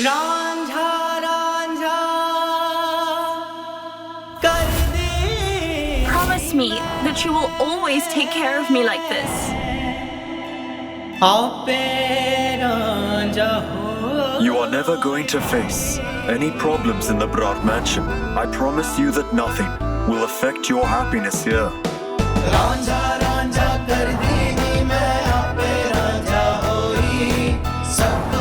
रांझा रांझा कर दे। Promise me that you will always take care of me like this. आपे रांझा हो। You are never going to face any problems in the Brar mansion. I promise you that nothing will affect your happiness here. Ranjha Ranjha कर देगी मैं आपे रांझा होई सबको।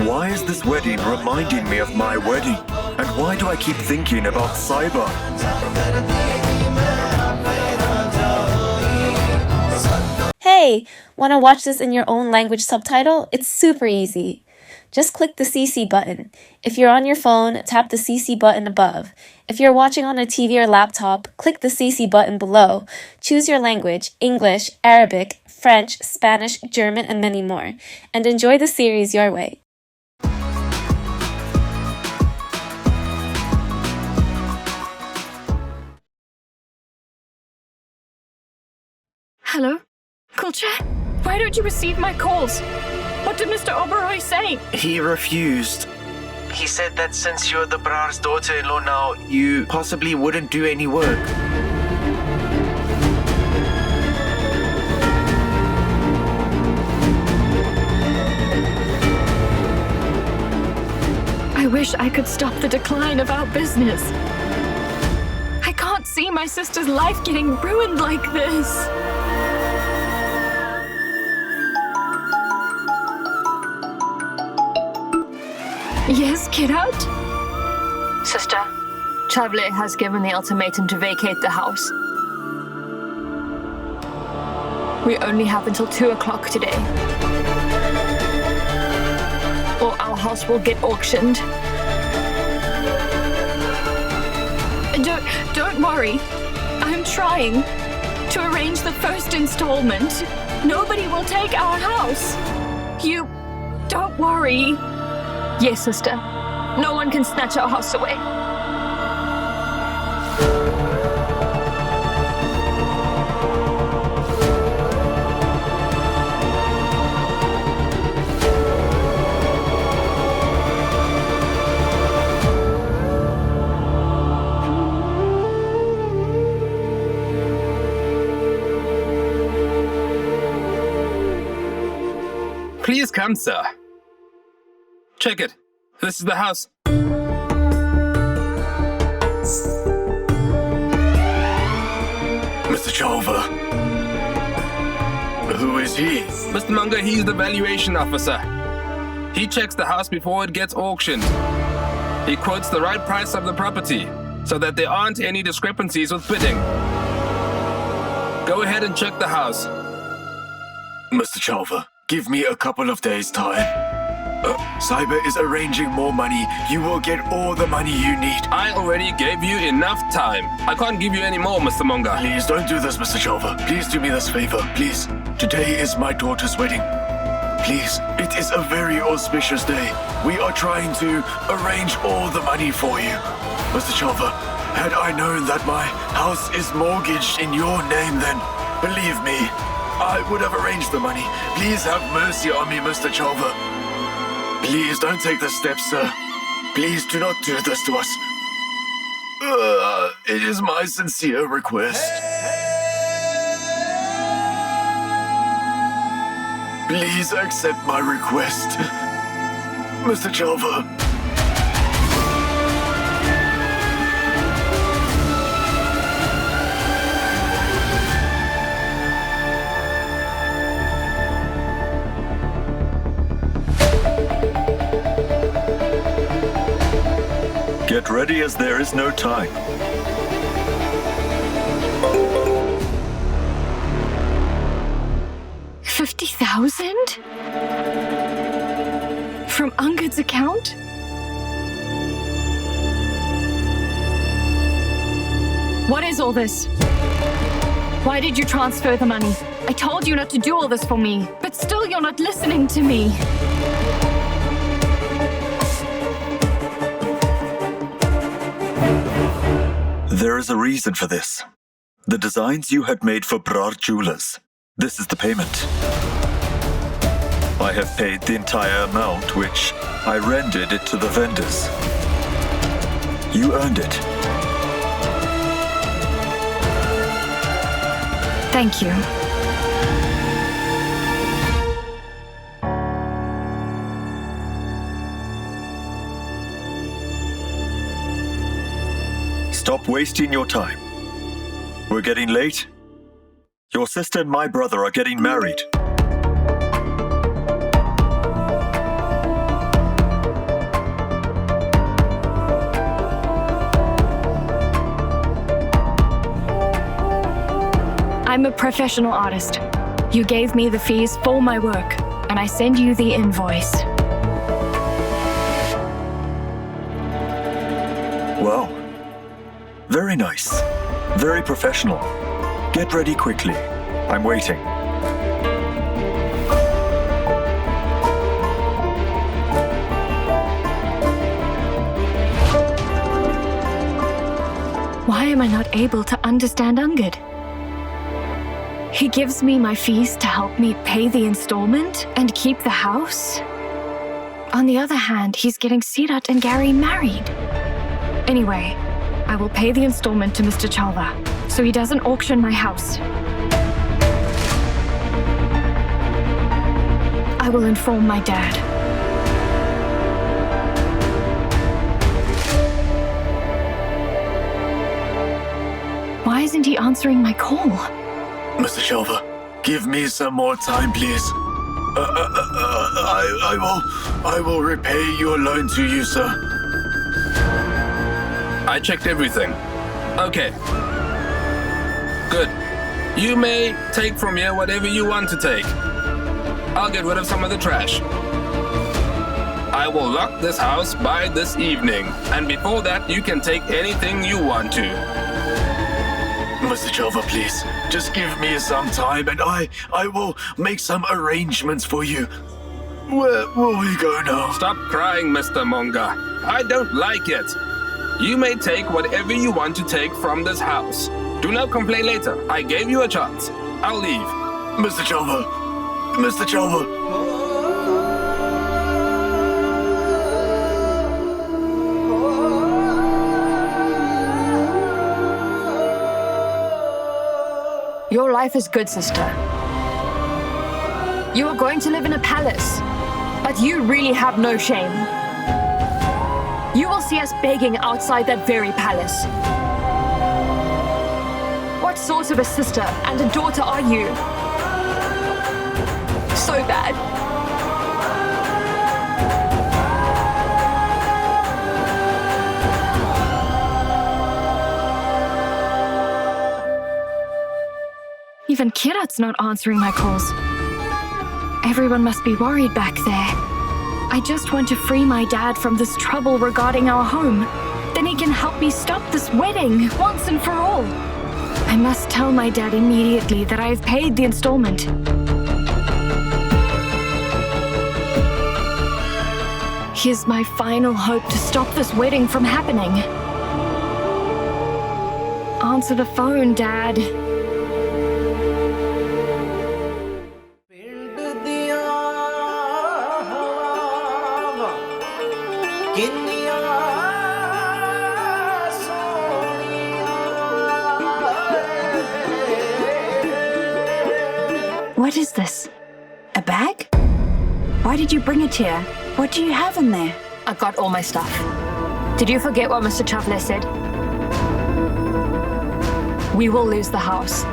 Why is this wedding reminding me of my wedding? And why do I keep thinking about Sahiba? Hey, want to watch this in your own language subtitle? It's super easy. Just click the CC button. If you're on your phone, tap the CC button above. If you're watching on a TV or laptop, click the CC button below. Choose your language, English, Arabic, French, Spanish, German, and many more. And enjoy the series your way. Hello? 𝐂𝐐𝐕𝐄? Why don't you receive my calls? What did Mr. Oberoi say? He refused. He said that since you're the Brar's daughter-in-law now, you possibly wouldn't do any work. I wish I could stop the decline of our business. I can't see my sister's life getting ruined like this. Yes, Kirat? Sister, 𝐂𝐕𝐄 has given the ultimatum to vacate the house. We only have until 2 o'clock today, or our house will get auctioned. Don't worry. I'm trying to arrange the first installment. Nobody will take our house. You don't worry. Yes, sister. No one can snatch our house away. Please come, sir. Check it. This is the house. Mr. 𝐂𝐕𝐄. Who is he? Mr. Munger, he's the valuation officer. He checks the house before it gets auctioned. He quotes the right price of the property so that there aren't any discrepancies with bidding. Go ahead and check the house. Mr. 𝐂𝐕𝐄, give me a couple of days' time. Sahiba is arranging more money. You will get all the money you need. I already gave you enough time. I can't give you any more, Mr. Munger. Please don't do this, Mr. 𝐂𝐕𝐄. Please do me this favor, please. Today is my daughter's wedding. Please, it is a very auspicious day. We are trying to arrange all the money for you. Mr. 𝐂𝐕𝐄, had I known that my house is mortgaged in your name, then believe me, I would have arranged the money. Please have mercy on me, Mr. 𝐂𝐕𝐄. Please don't take this step, sir. Please do not do this to us. It is my sincere request. Please accept my request, Mr. 𝐂𝐕𝐄. Get ready as there is no time. $50,000? From Angad's account? What is all this? Why did you transfer the money? I told you not to do all this for me, but still you're not listening to me. There is a reason for this. The designs you had made for Brar Jewelers. This is the payment. I have paid the entire amount, which I rendered it to the vendors. You earned it. Thank you. Stop wasting your time. We're getting late. Your sister and my brother are getting married. I'm a professional artist. You gave me the fees for my work, and I send you the invoice. Wow. Very nice. Very professional. Get ready quickly. I'm waiting. Why am I not able to understand Angad? He gives me my fees to help me pay the installment and keep the house. On the other hand, he's getting Seerat and Garry married. Anyway, I will pay the installment to Mr. 𝐀𝐕𝐄 so he doesn't auction my house. I will inform my dad. Why isn't he answering my call? Mr. 𝐀𝐕𝐄, give me some more time, please. I will repay your loan to you, sir. I checked everything. Okay. Good. You may take from here whatever you want to take. I'll get rid of some of the trash. I will lock this house by this evening, and before that you can take anything you want to. Mr. 𝐀𝐕𝐄, please, just give me some time and I will make some arrangements for you. Where will we go now? Stop crying, Mr. Monga. I don't like it. You may take whatever you want to take from this house. Do not complain later. I gave you a chance. I'll leave. Mr. 𝐀𝐕𝐄! Mr. 𝐀𝐈𝐿𝐿! Your life is good, sister. You are going to live in a palace, but you really have no shame. You will see us begging outside that very palace. What sort of a sister and a daughter are you? So bad. Even Kirat's not answering my calls. Everyone must be worried back there. I just want to free my dad from this trouble regarding our home. Then he can help me stop this wedding once and for all. I must tell my dad immediately that I have paid the installment. Here's my final hope to stop this wedding from happening. Answer the phone, Dad. What is this? A bag? Why did you bring it here? What do you have in there? I got all my stuff. Did you forget what Mr. 𝐀𝐕𝐄 said? We will lose the house.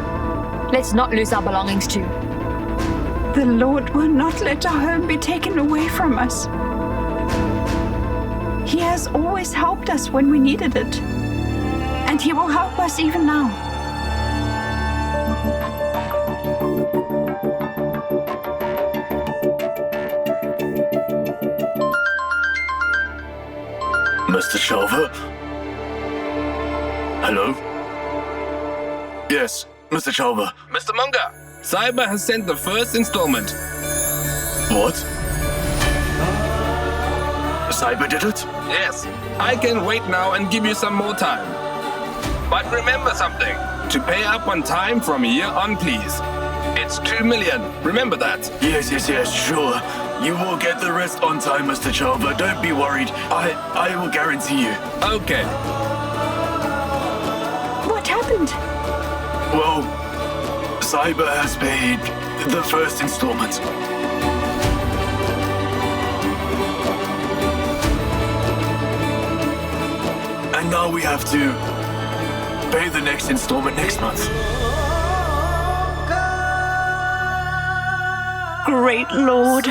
Let's not lose our belongings too. The Lord will not let our home be taken away from us. He has always helped us when we needed it. And He will help us even now. Mr. 𝐀𝐕𝐄? Hello? Yes, Mr. 𝐀𝐕𝐄. Mr. Monga, Sahiba has sent the first installment. What? Sahiba did it? Yes, I can wait now and give you some more time. But remember something, to pay up on time from here on, please. It's 2 million. Remember that. Yes, sure. You will get the rest on time, Mr. 𝐻𝐕𝐄. Don't be worried. I will guarantee you. Okay. What happened? Well, Sahiba has paid the first installment. And now we have to pay the next installment next month. Great Lord.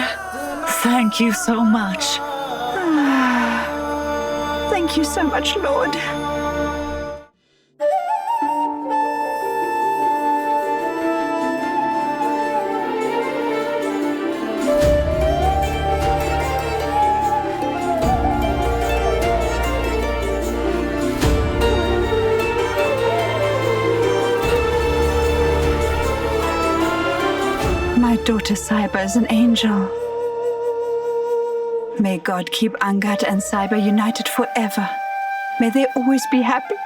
Thank you so much. Thank you so much, Lord. My daughter Sahiba is an angel. May God keep Angad and Sahiba united forever. May they always be happy.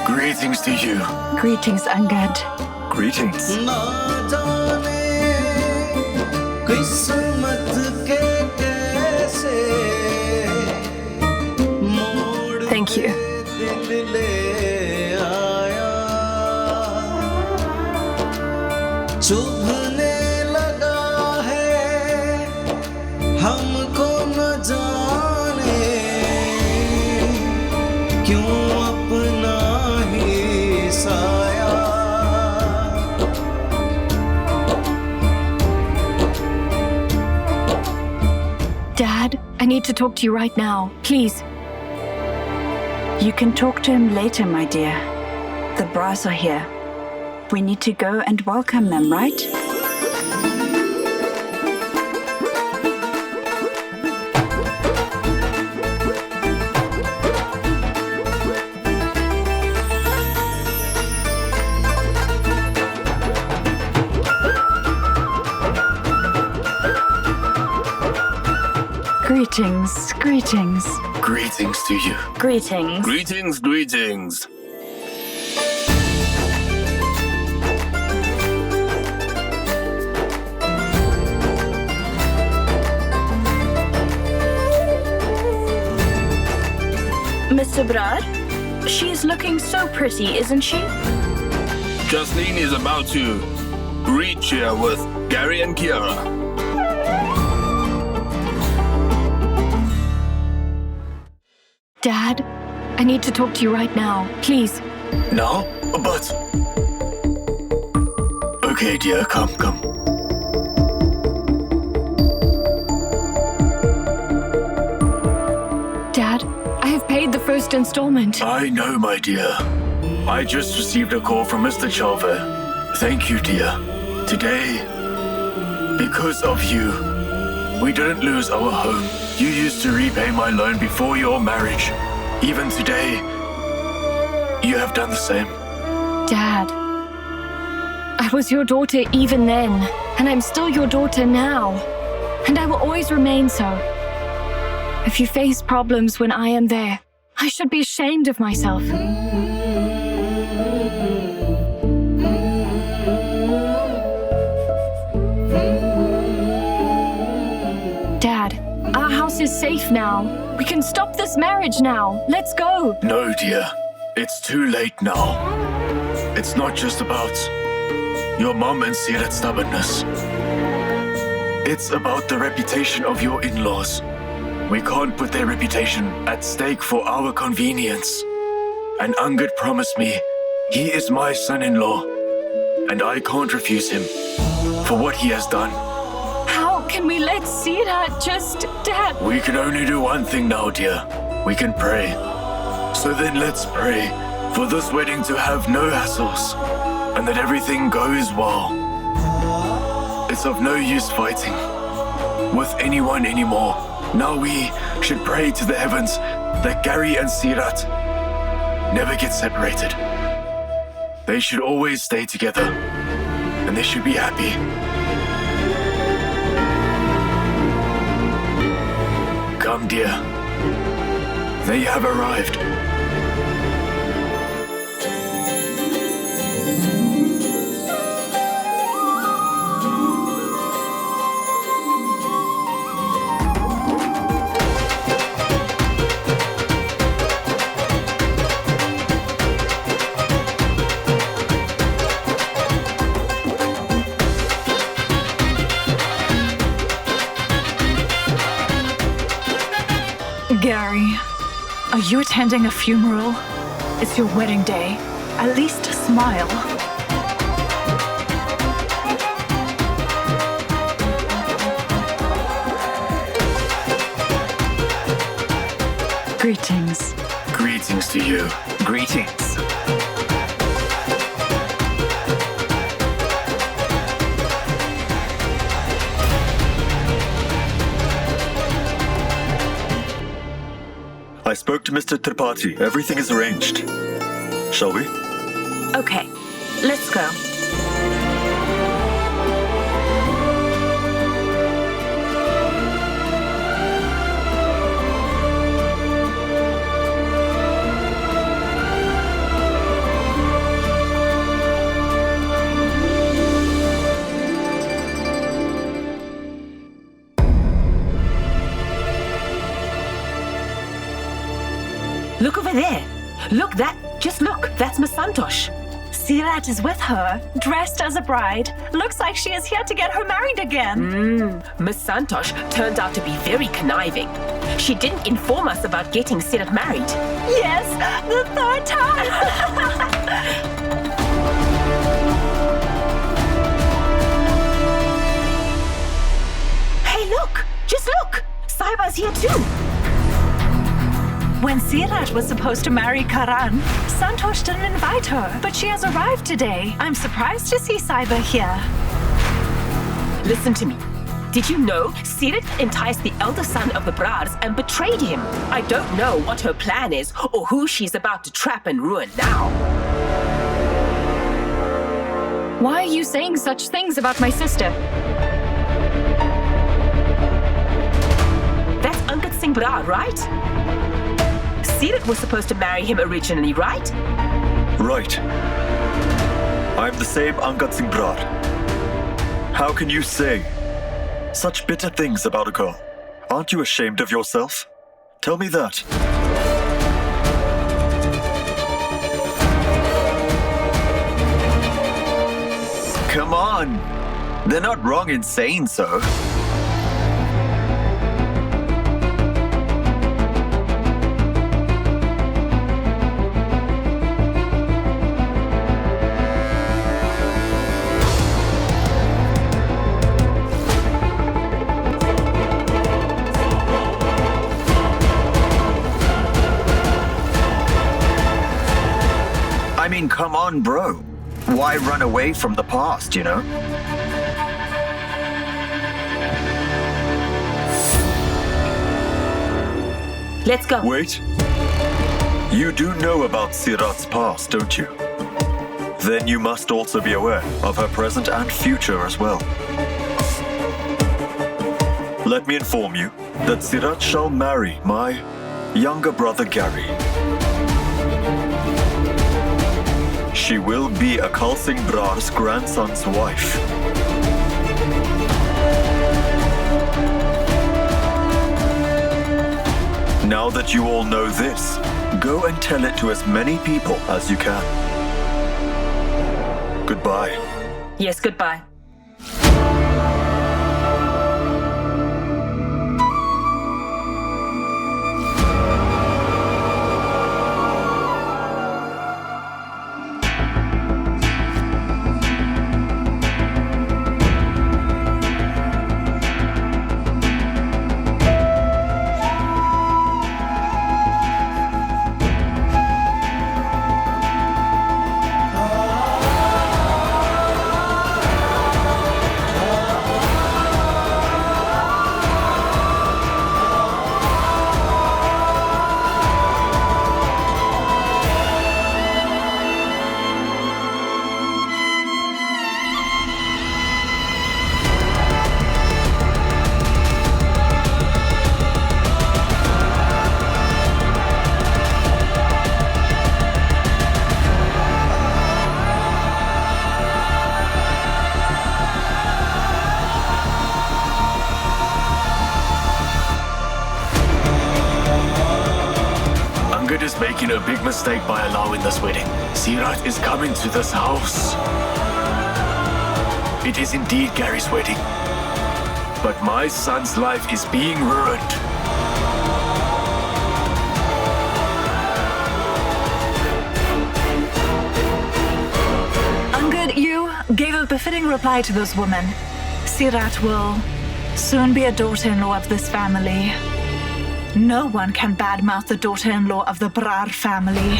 Greetings to you. Greetings, Angad. Greetings. Thank you. चुभने लगा है हमको न जाने क्यों अपना ही साया Dad, I need to talk to you right now. Please. You can talk to him later, my dear. The Bras are here. We need to go and welcome them, right? Greetings, greetings. Greetings to you. Greetings. Greetings, greetings. Mr. Brar, she is looking so pretty, isn't she? Jocelyn is about to reach here with Garry and Kiara. Dad, I need to talk to you right now. Please. Now? But... Okay, dear, come. Dad, I have paid the first installment. I know, my dear. I just received a call from Mr. 𝐻𝐕𝐄. Thank you, dear. Today, because of you, we didn't lose our home. You used to repay my loan before your marriage. Even today, you have done the same. Dad, I was your daughter even then, and I'm still your daughter now. And I will always remain so. If you face problems when I am there, I should be ashamed of myself. Dad, our house is safe now. We can stop this marriage now. Let's go. No, dear. It's too late now. It's not just about your mom and Seerat's stubbornness. It's about the reputation of your in-laws. We can't put their reputation at stake for our convenience. And Angad promised me he is my son-in-law, and I can't refuse him for what he has done. How can we let Seerat just... Dad... We can only do one thing now, dear. We can pray. So then let's pray for this wedding to have no hassles and that everything goes well. It's of no use fighting with anyone anymore. Now we should pray to the heavens that Garry and Seerat never get separated. They should always stay together and they should be happy. come, dear. They have arrived. Gary, are you attending a funeral? It's your wedding day. At least smile. Greetings. Greetings to you. Greetings. I spoke to Mr. Tripathi. Everything is arranged. Shall we? Okay, let's go. Look over there. Look, just look. That's Miss Santosh. Seerat is with her, dressed as a bride. Looks like she is here to get her married again. Miss Santosh turned out to be very conniving. She didn't inform us about getting Seerat married. Yes, the third time. Hey, look! Just look! Sahiba's here too. When Seerat was supposed to marry Karan, Santosh didn't invite her, but she has arrived today. I'm surprised to see Sahiba here. Listen to me. Did you know Seerat enticed the elder son of the Brars and betrayed him? I don't know what her plan is or who she's about to trap and ruin now. Why are you saying such things about my sister? That's Angad Singh Brar, right? Seerat was supposed to marry him originally, right? Right. I'm the same Angad Singh Brar. How can you say such bitter things about a girl? Aren't you ashamed of yourself? Tell me that. Come on. They're not wrong in saying so. I mean, come on, bro. Why run away from the past, you know? Let's go. Wait. You do know about Seerat's past, don't you? Then you must also be aware of her present and future as well. Let me inform you that Seerat shall marry my younger brother Garry. She will be 𝐀𝐻𝐿 Singh Brar's grandson's wife. Now that you all know this, go and tell it to as many people as you can. Goodbye. Yes, goodbye. a big mistake by allowing this wedding. Seerat is coming to this house. It is indeed Garry's wedding. But my son's life is being ruined. Angad, you gave a befitting reply to this woman. Seerat will soon be a daughter-in-law of this family. No one can badmouth the daughter-in-law of the Brar family.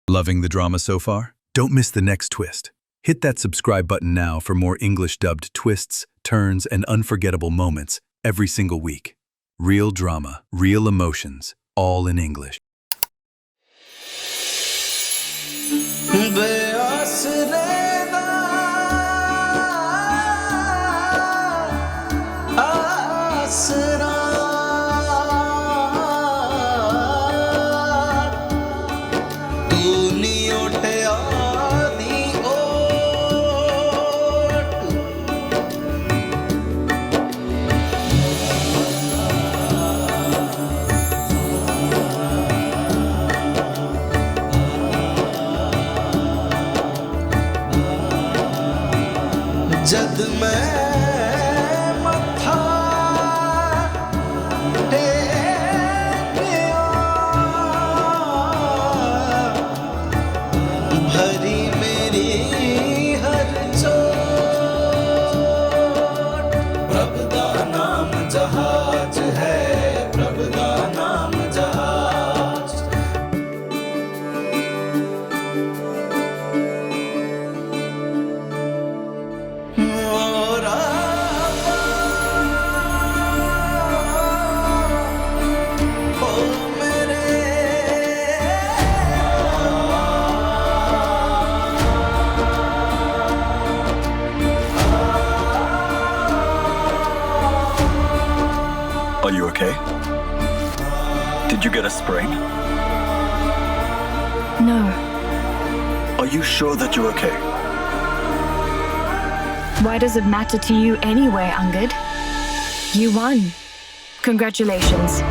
Loving the drama so far? Don't miss the next twist. Hit that subscribe button now for more English-dubbed twists, turns, and unforgettable moments every single week. Real drama, real emotions, all in English. जद मैं मत्था टेकिया भरी मेरी हर चोट प्रभु दा नाम जहाज है प्रभु दा नाम जहाज Are you okay? Did you get a sprain? No. Are you sure that you're okay? Why does it matter to you anyway, Angad? You won. Congratulations.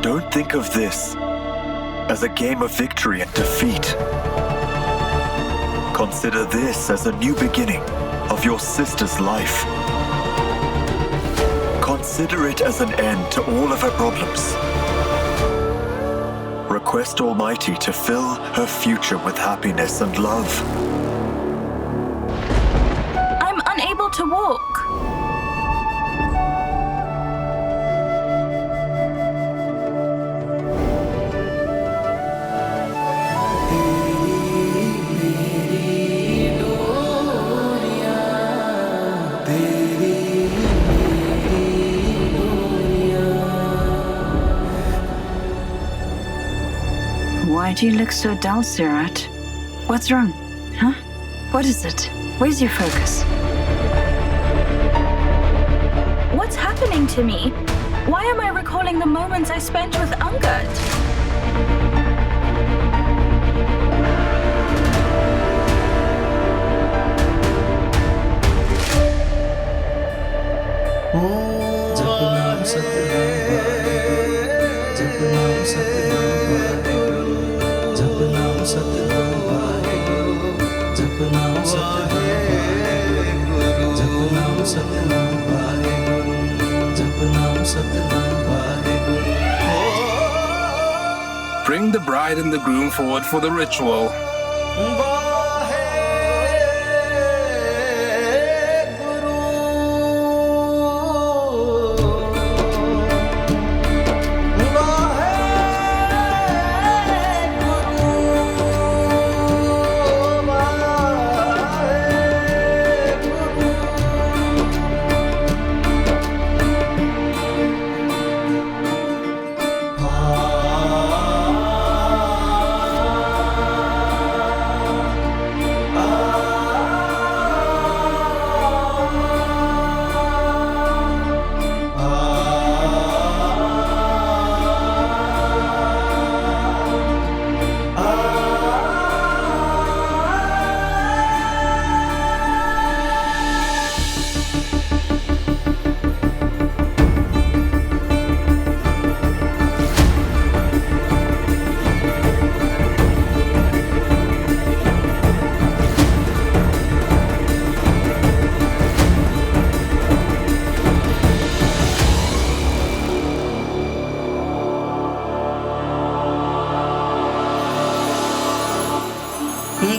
Don't think of this as a game of victory and defeat. Consider this as a new beginning of your sister's life. Consider it as an end to all of her problems. Request Almighty to fill her future with happiness and love. I'm unable to walk. Why do you look so dull, Seerat? What's wrong? Huh? What is it? Where's your focus? What's happening to me? Why am I recalling the moments I spent with Angad? Bring the bride and the groom forward for the ritual.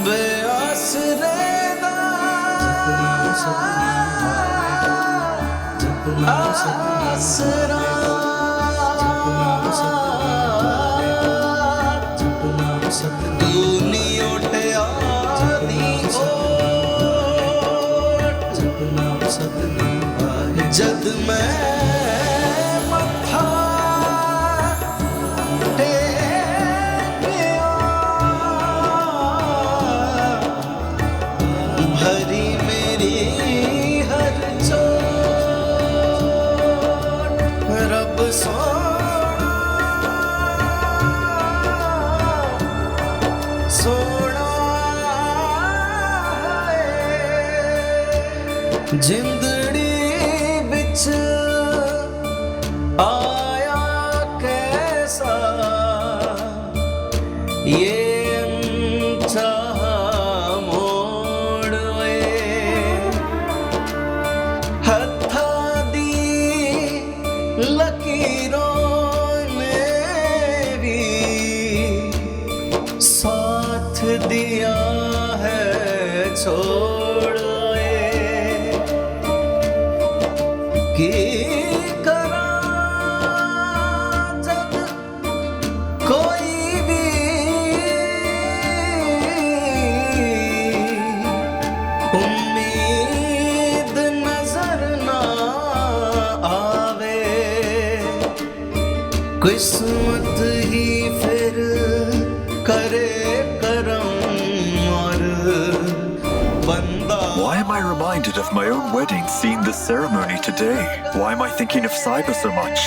बेआसरे दा आसरा तू नी उठया नी ओट जद मैं मत्था टेकिया भरी मेरी हर चोट रब सोना जिंदड़ी बिच आया कैसा ये अनचाहा मोड़ वे हथा दी लकीरों ने भी साथ दिया है छोड़ की करा जब कोई भी उम्मीद नजर ना आवे किस्मत ही फिर करे करम और बंदा Why am I reminded of my own wedding, seeing this ceremony today? Why am I thinking of Sahiba so much?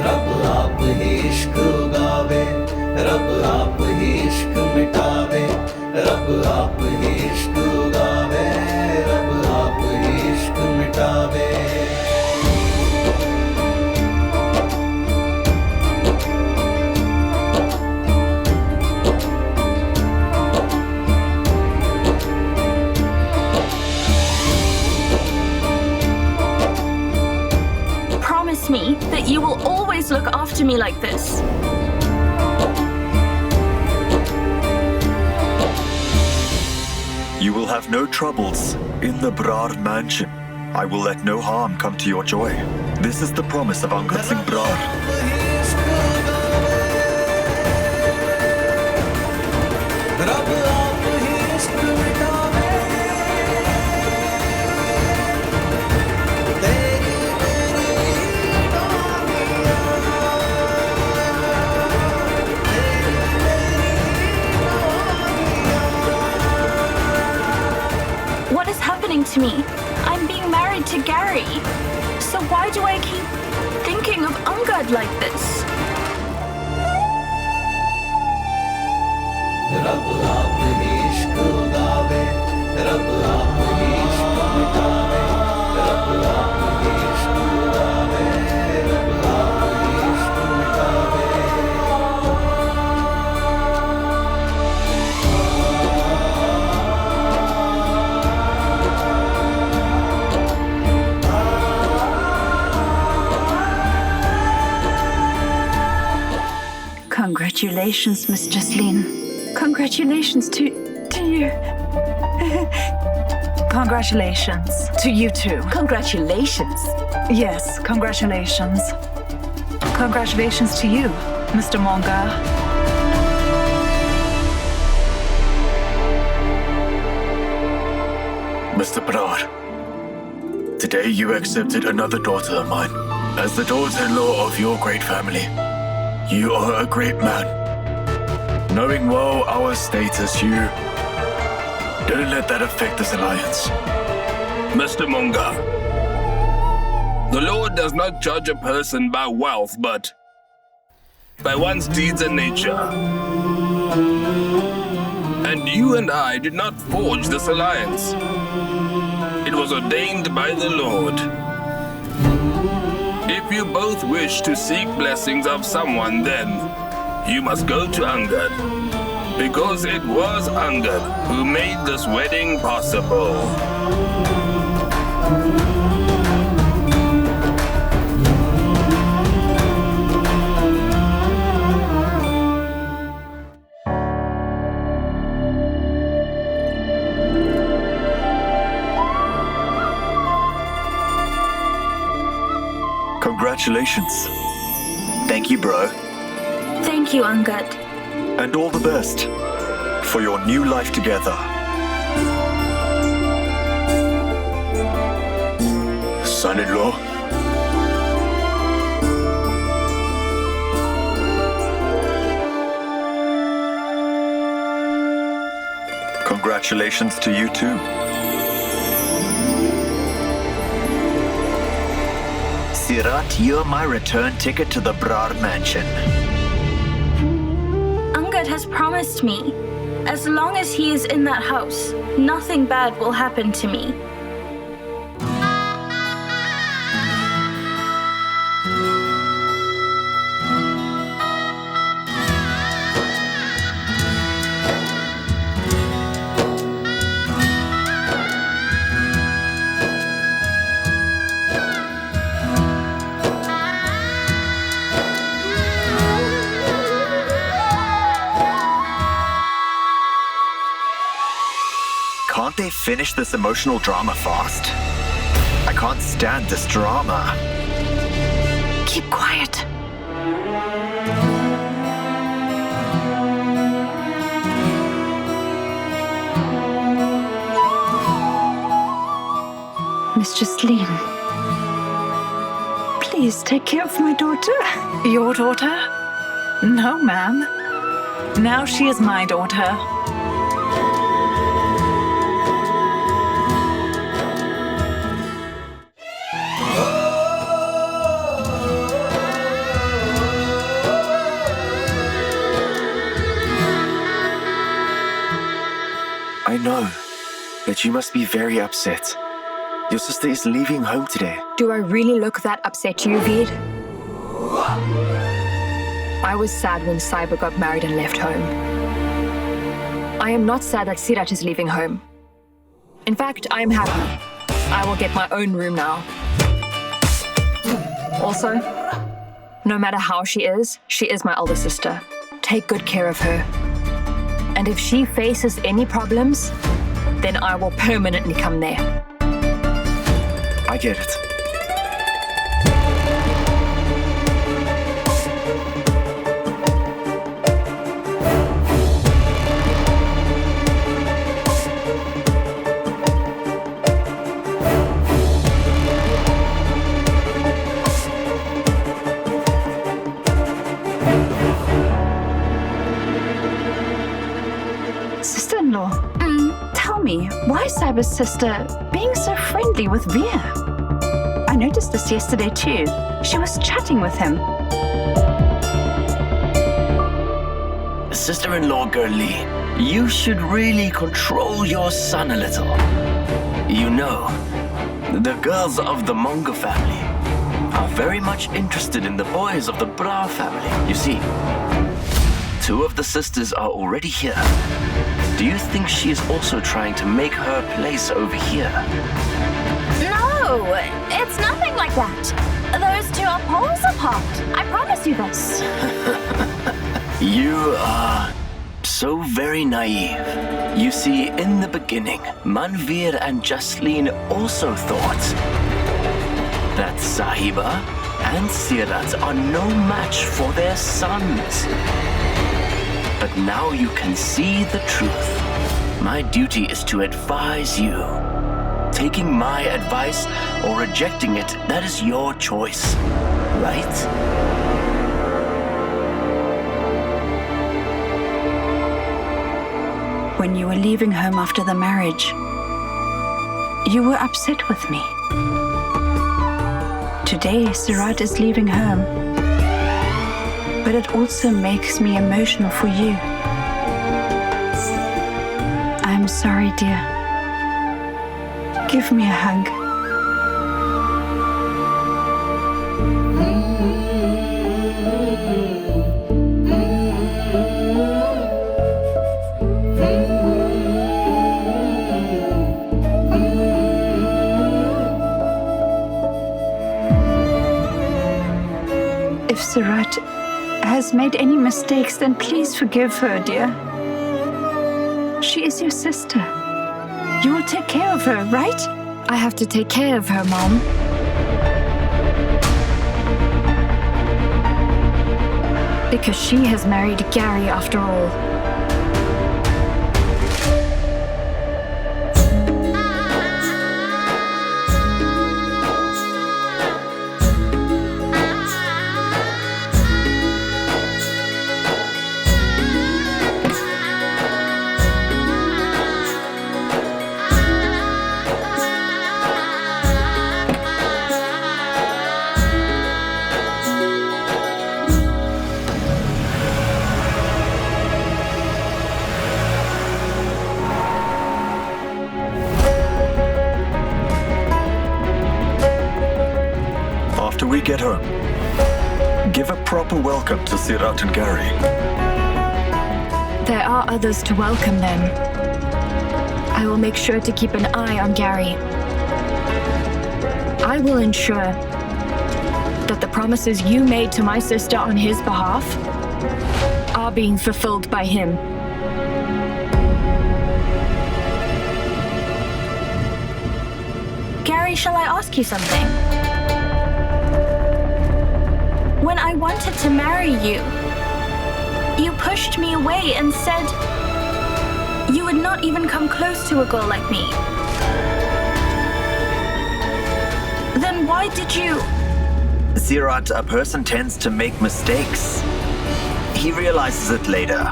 रब आप ही इश्क उगावे रब आप ही इश्क मिटावे रब आप ही इश्क उगावे रब आप ही इश्क मिटावे Promise me that you will always look after me like this. You will have no troubles in the Brar mansion. I will let no harm come to your joy. This is the promise of Angad Singh Brar. रब आप ही इश्क मिटावे तेरी मेरी What is happening to me? I'm being married to Garry. So why do I keep thinking of Angad like this? रब आप ही इश्क उगावे रब आप ही इश्क मिटावे रब आप ही इश्क उगावे रब आप ही इश्क मिटावे Congratulations, Miss Jasleen. Congratulations to you. Congratulations to you too. Congratulations. Yes, congratulations. Congratulations to you, Mr. Monga. Mr. Brar, today you accepted another daughter of mine as the daughter-in-law of your great family. You are a great man. Knowing well our status, you didn't let that affect this alliance. Mr. Monga, the Lord does not judge a person by wealth, but by one's deeds and nature. And you and I did not forge this alliance. It was ordained by the Lord. If you both wish to seek blessings of someone, then you must go to Angad, because it was Angad who made this wedding possible. Congratulations. Thank you, bro. Thank you, Angad. And all the best for your new life together. Son-in-law. Congratulations to you too. Seerat, you're my return ticket to the Brar mansion. Angad has promised me, as long as he is in that house, nothing bad will happen to me. Can't they finish this emotional drama fast? I can't stand this drama. Keep quiet. Mistress Lim, please take care of my daughter. Your daughter? No, ma'am. Now she is my daughter. I know that you must be very upset. Your sister is leaving home today. Do I really look that upset to you, Veed? I was sad when Sahiba got married and left home. I am not sad that Seerat is leaving home. In fact, I am happy. I will get my own room now. Also, no matter how she is my elder sister. Take good care of her. And if she faces any problems, then I will permanently come there. I get it. Sister-in-law, tell me, why is Sahiba's sister being so friendly with Veer? I noticed this yesterday too. She was chatting with him. Sister-in-law Garry, you should really control your son a little. You know, the girls of the Monga family are very much interested in the boys of the Brar family. You see, 2 of the sisters are already here. Do you think she is also trying to make her place over here? No, it's nothing like that. Those 2 are poles apart. I promise you this. You are so very naive. You see, in the beginning, Manveer and Jasleen also thought that Sahiba and Seerat are no match for their sons. But now you can see the truth. My duty is to advise you. Taking my advice or rejecting it, that is your choice, right? When you were leaving home after the marriage, you were upset with me. Today, Seerat is leaving home. But it also makes me emotional for you. I'm sorry, dear. Give me a hug. If Seerat has made any mistakes, then please forgive her, dear. She is your sister. You will take care of her, right? I have to take care of her, Mom. Because she has married Garry after all. After we get home, give a proper welcome to Seerat and Garry. There are others to welcome them. I will make sure to keep an eye on Garry. I will ensure that the promises you made to my sister on his behalf are being fulfilled by him. Garry, shall I ask you something? When I wanted to marry you, you pushed me away and said you would not even come close to a girl like me. Then why did you? Seerat, a person tends to make mistakes. He realizes it later.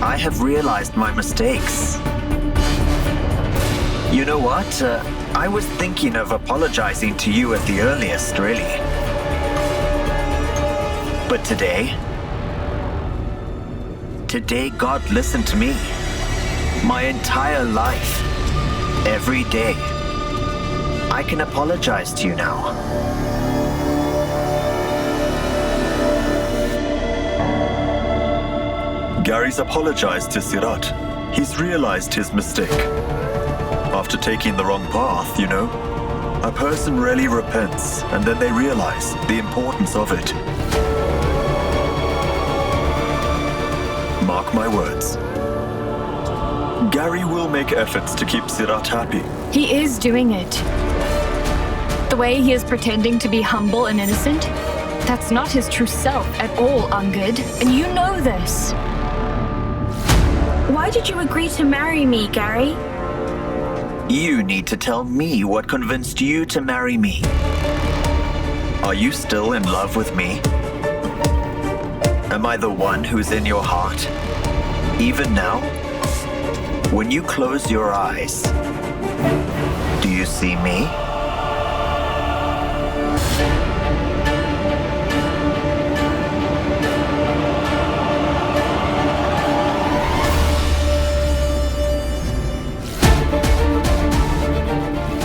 I have realized my mistakes. You know what? I was thinking of apologizing to you at the earliest, really. But today, God listened to me. My entire life, every day. I can apologize to you now. Garry's apologized to Seerat. He's realized his mistake. After taking the wrong path, you know, a person rarely repents and then they realize the importance of it. Mark my words. Garry will make efforts to keep Seerat happy. He is doing it. The way he is pretending to be humble and innocent, that's not his true self at all, Angad, and you know this. Why did you agree to marry me, Garry? You need to tell me what convinced you to marry me. Are you still in love with me? Am I the one who's in your heart? Even now? When you close your eyes, do you see me?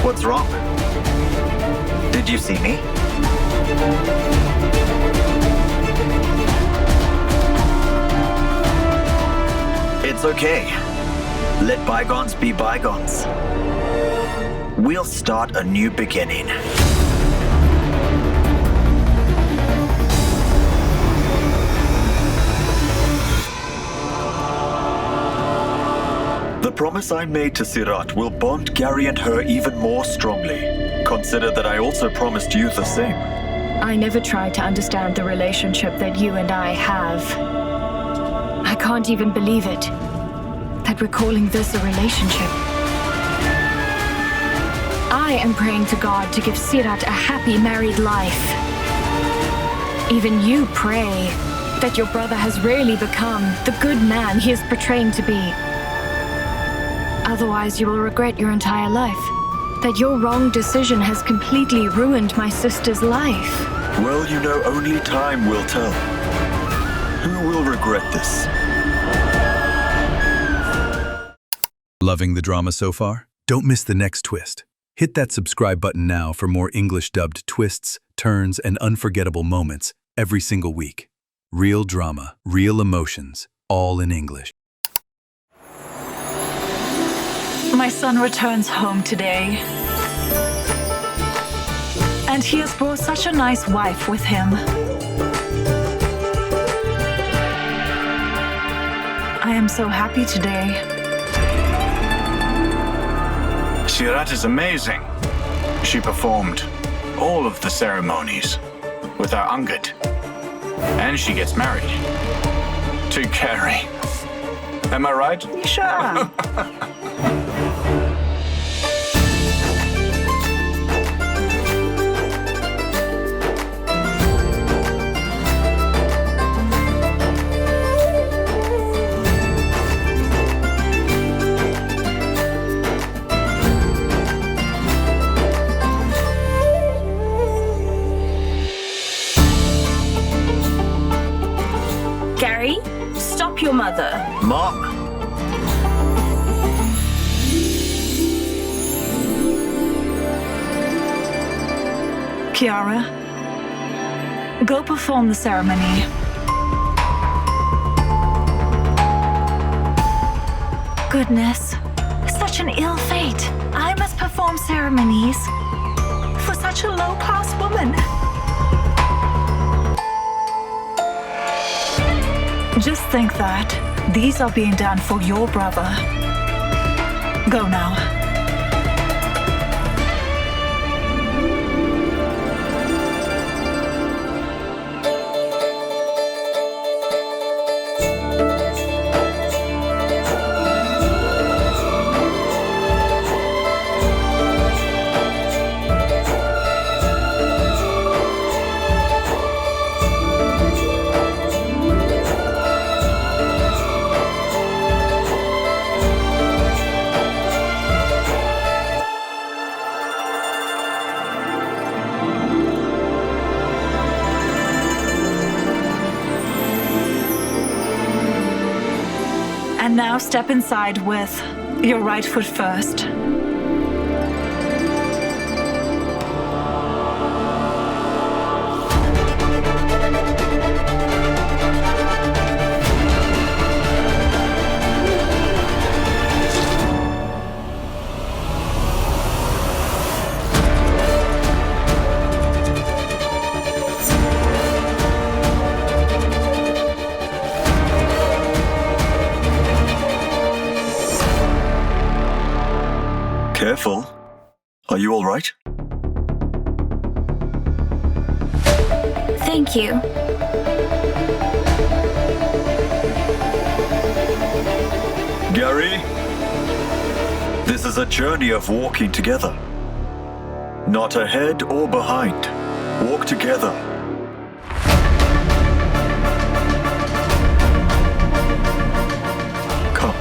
What's wrong? Did you see me? It's okay. Let bygones be bygones. We'll start a new beginning. The promise I made to Seerat will bond Garry and her even more strongly. Consider that I also promised you the same. I never tried to understand the relationship that you and I have. I can't even believe it, that we're calling this a relationship. I am praying to God to give Seerat a happy married life. Even you pray that your brother has really become the good man he is portraying to be. Otherwise, you will regret your entire life, that your wrong decision has completely ruined my sister's life. Well, you know, only time will tell. Who will regret this? Loving the drama so far? Don't miss the next twist. Hit that subscribe button now for more English-dubbed twists, turns, and unforgettable moments every single week. Real drama, real emotions, all in English. My son returns home today. And he has brought such a nice wife with him. I am so happy today. Seerat is amazing. She performed all of the ceremonies with our Angad. And she gets married. To Garry. Am I right? Sure. Garry, stop your mother. Mom! Kiara, go perform the ceremony. Goodness, such an ill fate. I must perform ceremonies for such a low-class woman. Just think that these are being done for your brother. Go now. And now step inside with your right foot first. Careful. Are you all right? Thank you. Garry, this is a journey of walking together. Not ahead or behind. Walk together. Come.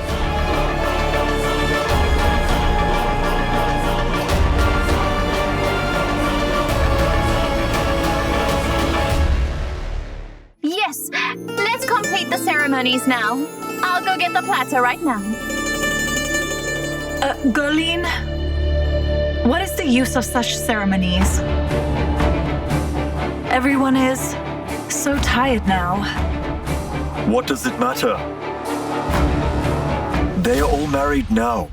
Yes, let's complete the ceremonies now. I'll go get the platter right now. Golin, what is the use of such ceremonies? Everyone is so tired now. What does it matter? They are all married now.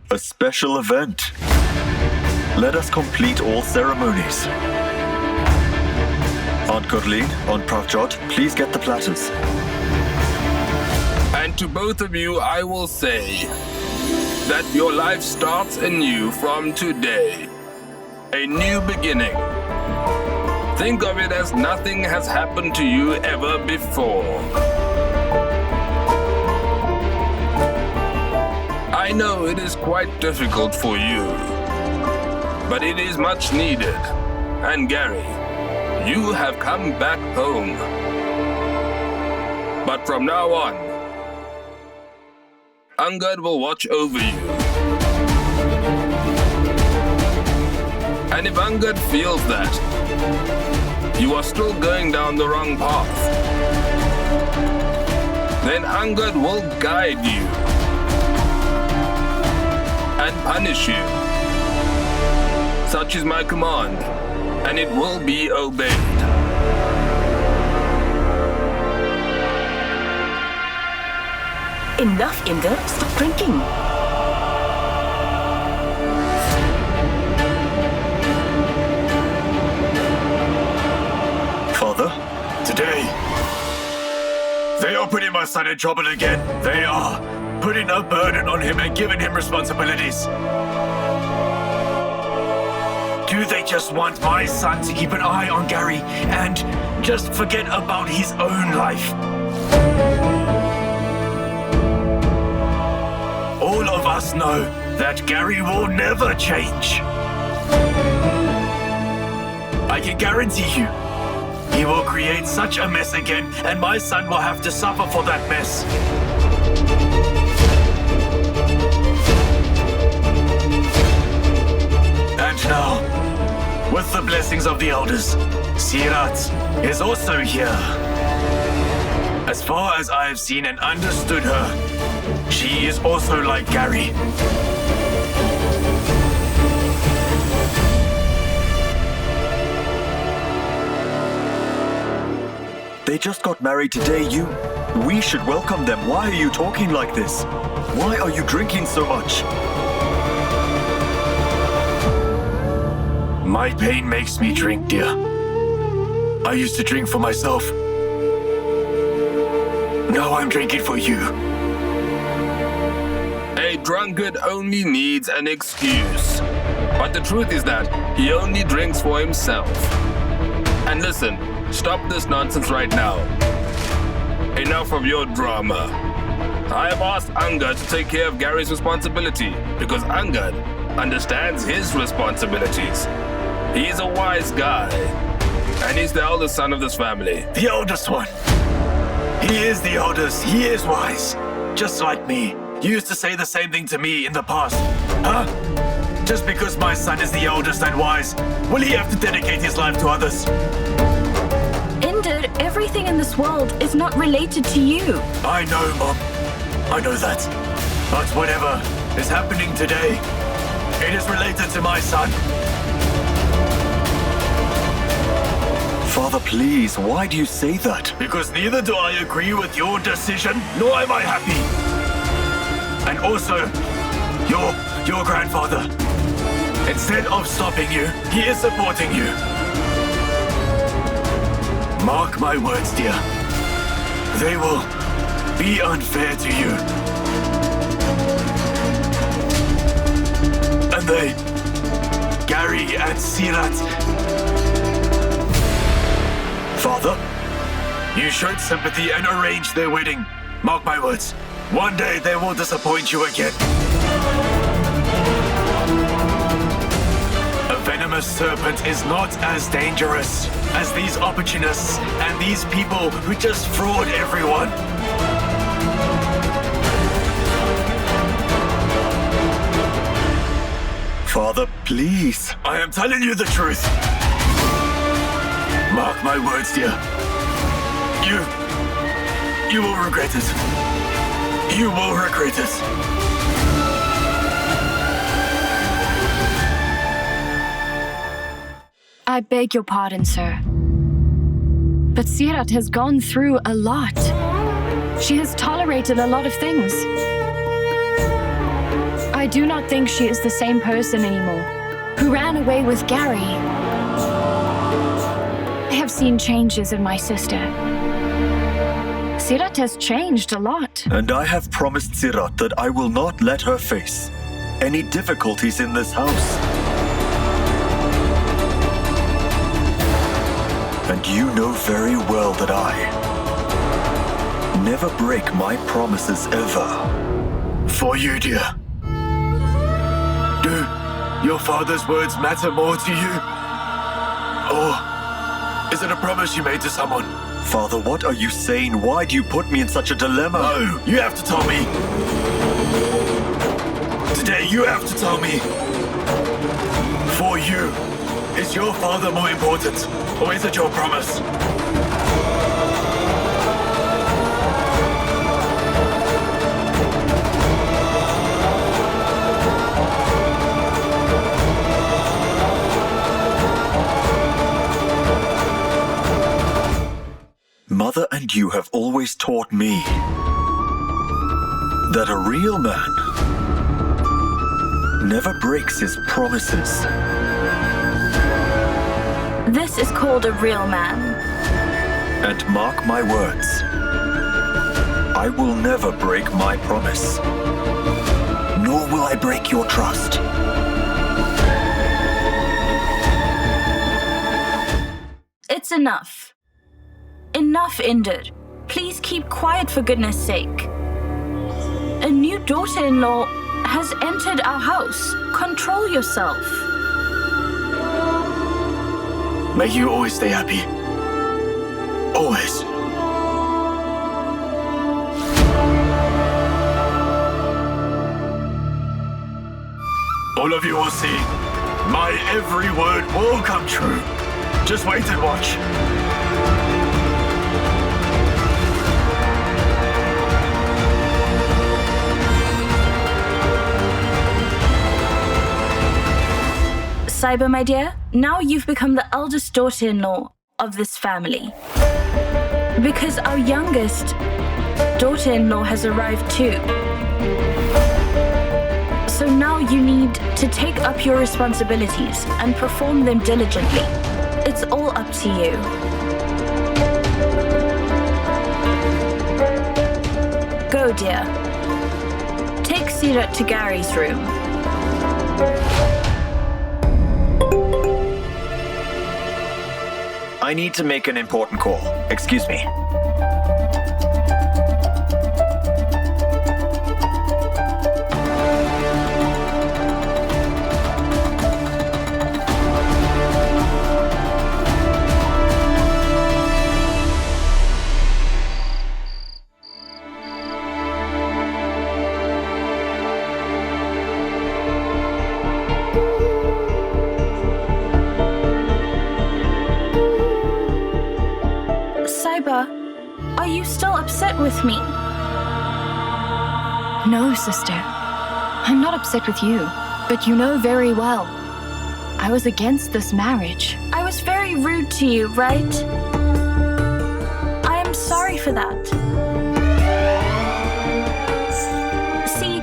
A special event. Let us complete all ceremonies. Aunt Gurleen, Aunt Pravjot, please get the platters. And to both of you, I will say that your life starts anew from today. A new beginning. Think of it as nothing has happened to you ever before. I know it is quite difficult for you, but it is much needed. And Garry, you have come back home. But from now on, Angad will watch over you. And if Angad feels that you are still going down the wrong path, then Angad will guide you and punish you. Such is my command, and it will be obeyed. Enough, Inger. Stop drinking. Father? Today, they are putting my son in trouble again. They are putting a burden on him and giving him responsibilities. Do they just want my son to keep an eye on Garry and just forget about his own life? All of us know that Garry will never change. I can guarantee you, he will create such a mess again, and my son will have to suffer for that mess. And now, with the blessings of the elders, Seerat is also here. As far as I have seen and understood her, she is also like Garry. They just got married today. We should welcome them. Why are you talking like this? Why are you drinking so much? My pain makes me drink, dear. I used to drink for myself. Now I'm drinking for you. A drunkard only needs an excuse. But the truth is that he only drinks for himself. And listen, stop this nonsense right now. Enough of your drama. I have asked Angad to take care of Garry's responsibility because Angad understands his responsibilities. He is a wise guy, and he's the eldest son of this family. The eldest one. He is the eldest. He is wise. Just like me. You used to say the same thing to me in the past. Huh? Just because my son is the eldest and wise, will he have to dedicate his life to others? Inder, everything in this world is not related to you. I know, Mom. I know that. But whatever is happening today, it is related to my son. Father, please, why do you say that? Because neither do I agree with your decision, nor am I happy. And also, your grandfather. Instead of stopping you, he is supporting you. Mark my words, dear. They will be unfair to you. And they, Garry and Seerat. Father? You showed sympathy and arranged their wedding. Mark my words. One day they will disappoint you again. A venomous serpent is not as dangerous as these opportunists and these people who just fraud everyone. Father, please. I am telling you the truth. Mark my words, dear. You will regret it. You will regret it. I beg your pardon, sir. But Seerat has gone through a lot. She has tolerated a lot of things. I do not think she is the same person anymore, who ran away with Garry. I have seen changes in my sister. Seerat has changed a lot. And I have promised Seerat that I will not let her face any difficulties in this house. And you know very well that I never break my promises ever. For you, dear. Do your father's words matter more to you? Or is it a promise you made to someone? Father, what are you saying? Why do you put me in such a dilemma? No, you have to tell me. Today, you have to tell me. For you, is your father more important, or is it your promise? Mother and you have always taught me that a real man never breaks his promises. This is called a real man. And mark my words, I will never break my promise, nor will I break your trust. That's enough. Enough ended. Please keep quiet for goodness sake. A new daughter-in-law has entered our house. Control yourself. May you always stay happy. Always. All of you will see. My every word will come true. Just wait and watch. Sahiba, my dear, now you've become the eldest daughter-in-law of this family. Because our youngest daughter-in-law has arrived too. So now you need to take up your responsibilities and perform them diligently. It's all up to you. Go, dear. Take Seerat to Garry's room. I need to make an important call. Excuse me. Are you still upset with me? No, sister. I'm not upset with you, but you know very well I was against this marriage. I was very rude to you, right? I am sorry for that. See,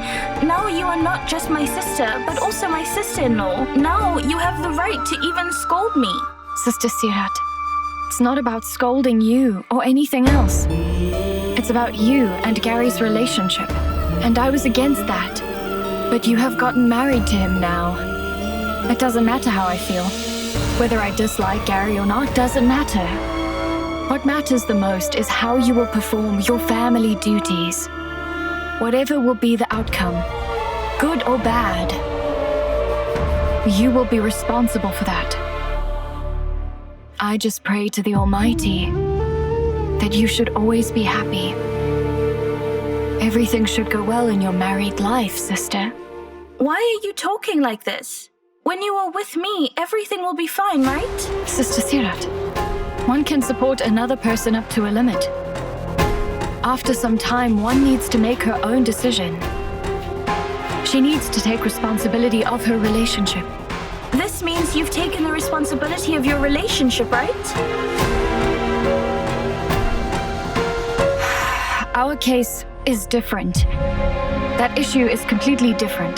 now you are not just my sister, but also my sister-in-law. Now you have the right to even scold me. Sister Seerat, it's not about scolding you or anything else. It's about you and Garry's relationship. And I was against that. But you have gotten married to him now. It doesn't matter how I feel. Whether I dislike Garry or not doesn't matter. What matters the most is how you will perform your family duties. Whatever will be the outcome, good or bad, you will be responsible for that. I just pray to the Almighty that you should always be happy. Everything should go well in your married life, sister. Why are you talking like this? When you are with me, everything will be fine, right? Sister Seerat, one can support another person up to a limit. After some time, one needs to make her own decision. She needs to take responsibility of her relationship. This means you've taken the responsibility of your relationship, right? Our case is different. That issue is completely different.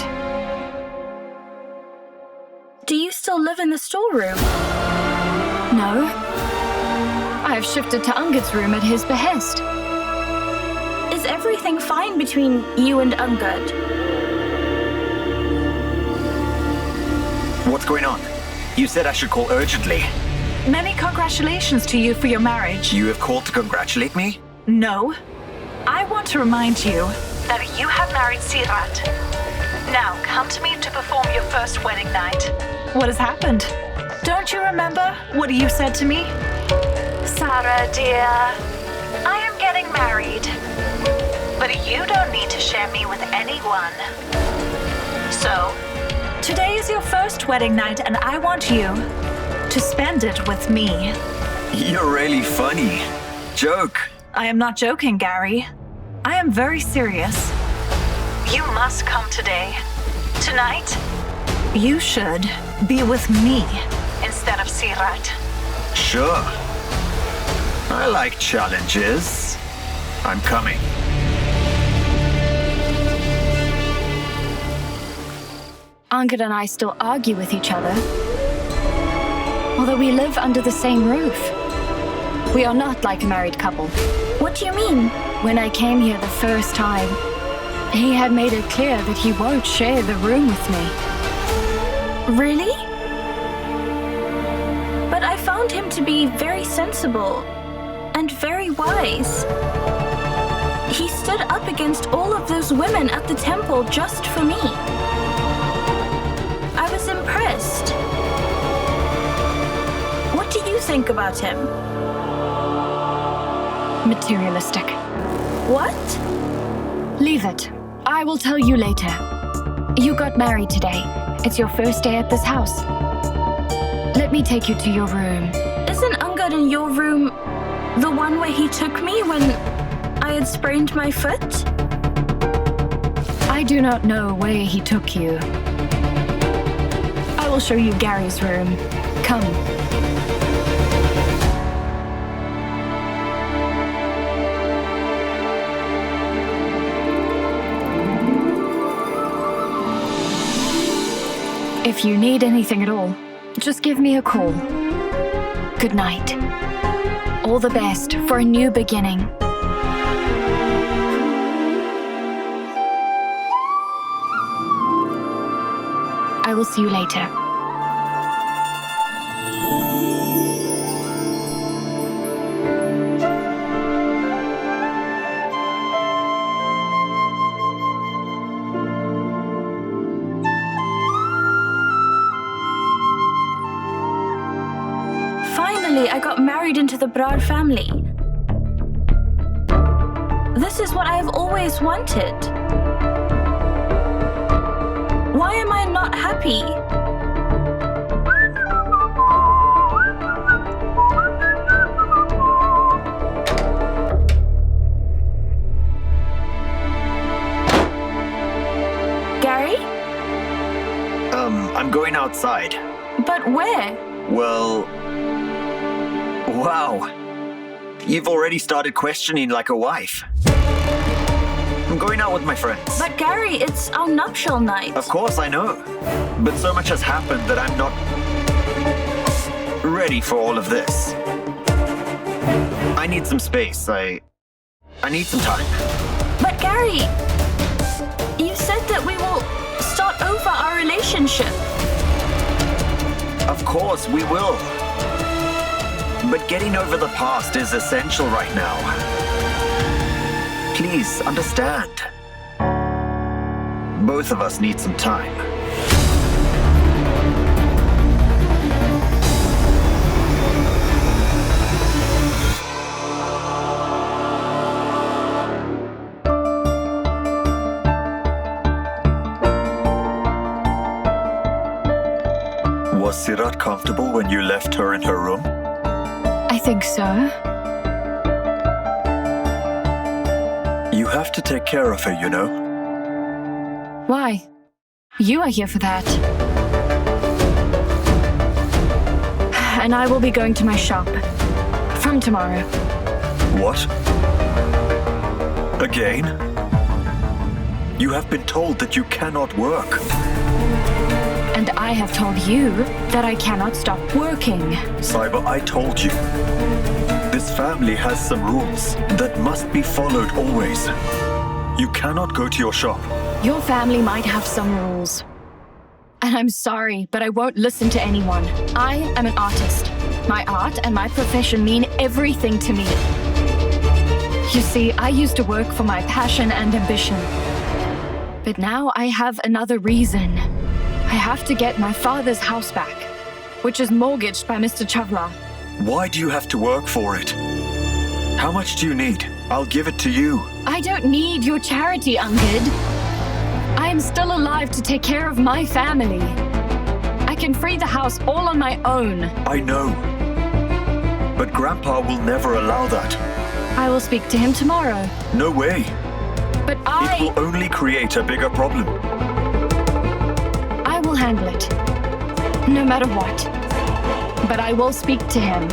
Do you still live in the storeroom? No. I have shifted to Angad's room at his behest. Is everything fine between you and Angad? What's going on? You said I should call urgently. Many congratulations to you for your marriage. You have called to congratulate me? No. I want to remind you that you have married Seerat. Now come to me to perform your first wedding night. What has happened? Don't you remember what you said to me? Sarah, dear, I am getting married. But you don't need to share me with anyone. So, today is your first wedding night and I want you to spend it with me. You're really funny. Joke. I am not joking, Garry. I am very serious. You must come today. Tonight, you should be with me instead of Seerat. Sure. I like challenges. I'm coming. Angad and I still argue with each other, although we live under the same roof. We are not like a married couple. What do you mean? When I came here the first time, he had made it clear that he won't share the room with me. Really? But I found found him to be very sensible and very wise. He stood up against all of those women at the temple just for me. I was impressed. What do you think about him? Materialistic. What? Leave it. I will tell you later. You got married today. It's your first day at this house. Let me take you to your room. Isn't Angad in your room the one where he took me when I had sprained my foot? I do not know where he took you. I will show you Gary's room. Come. If you need anything at all, just give me a call. Good night. All the best for a new beginning. I will see you later. Finally, I got married into the Brar family. This is what I have always wanted. Why am I not happy? Gary? I'm going outside. But where? Well... Wow. You've already started questioning like a wife. I'm going out with my friends. But Gary, it's our nuptial night. Of course, I know. But so much has happened that I'm not ready for all of this. I need some space. I need some time. But Gary, you said that we will start over our relationship. Of course, we will. But getting over the past is essential right now. Please, understand. Both of us need some time. Was Seerat comfortable when you left her in her room? I think so. You have to take care of her, you know. Why? You are here for that. And I will be going to my shop. From tomorrow. What? Again? You have been told that you cannot work. And I have told you that I cannot stop working. Sahiba, I told you. This family has some rules that must be followed always. You cannot go to your shop. Your family might have some rules. And I'm sorry, but I won't listen to anyone. I am an artist. My art and my profession mean everything to me. You see, I used to work for my passion and ambition. But now I have another reason. I have to get my father's house back, which is mortgaged by Mr. Chavla. Why do you have to work for it? How much do you need? I'll give it to you. I don't need your charity, Angad. I am still alive to take care of my family. I can free the house all on my own. I know. But Grandpa will never allow that. I will speak to him tomorrow. No way. But It will only create a bigger problem. I will handle it. No matter what. But I will speak to him.